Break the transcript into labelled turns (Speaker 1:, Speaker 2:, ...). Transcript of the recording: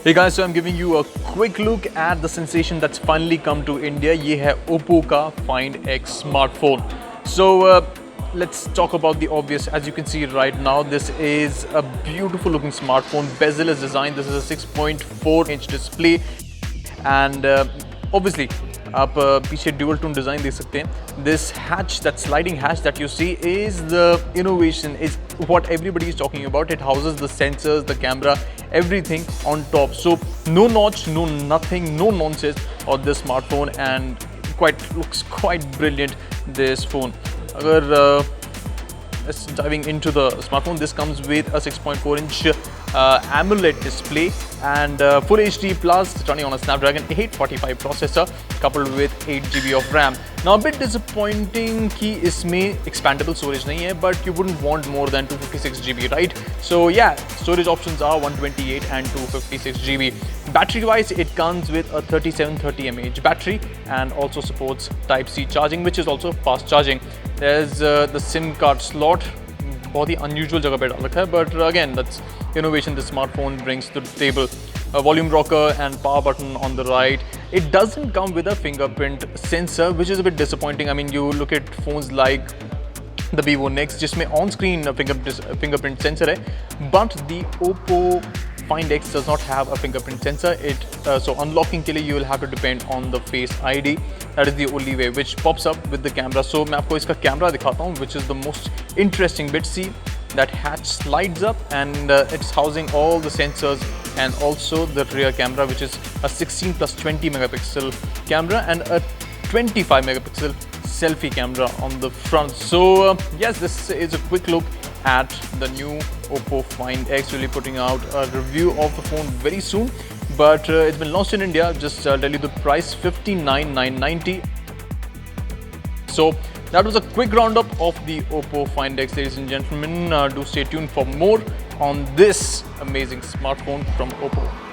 Speaker 1: Hey guys, so I'm giving you a quick look at the sensation that's finally come to India. ये है Oppo का Find X smartphone. So let's talk about the obvious. As you can see right now, this is a beautiful looking smartphone, bezel-less design. This is a 6.4-inch display, and obviously आप पीछे dual tone design देख सकते हैं. This hatch, that sliding hatch that you see, is the innovation, is what everybody is talking about. It houses the sensors, the camera, everything on top. So no notch, no nothing, no nonsense on this smartphone, and looks quite brilliant, this phone. अगर diving into the smartphone, this comes with a 6.4-inch AMOLED display and Full HD Plus running on a Snapdragon 845 processor coupled with 8 GB of RAM. Now a bit disappointing कि इसमें expandable storage नहीं है, but you wouldn't want more than 256 GB, right? So yeah, storage options are 128 and 256 GB. Battery wise, it comes with a 3730 mAh battery and also supports Type-C charging, which is also fast charging. There's the SIM card slot, बहुत ही unusual जगह पे डाल रखा है, but again that's innovation the smartphone brings to the table. A volume rocker and power button on the right. It doesn't come with a fingerprint sensor, which is a bit disappointing. I mean, you look at phones like the Vivo Next, जिसमें on-screen fingerprint sensor है, but the Oppo Find X does not have a fingerprint sensor. So unlocking के लिए you will have to depend on the Face ID. That is the only way, which pops up with the camera. So मैं आपको इसका camera दिखाता हूँ, which is the most interesting bit. See, that hatch slides up and it's housing all the sensors and also the rear camera, which is a 16 plus 20 megapixel camera and a 25 megapixel selfie camera on the front. So yes, this is a quick look at the new Oppo Find X. We'll be putting out a review of the phone very soon, but it's been launched in India. Just tell you the price, 59,990. So that was a quick roundup of the Oppo Find X, ladies and gentlemen. Do stay tuned for more on this amazing smartphone from Oppo.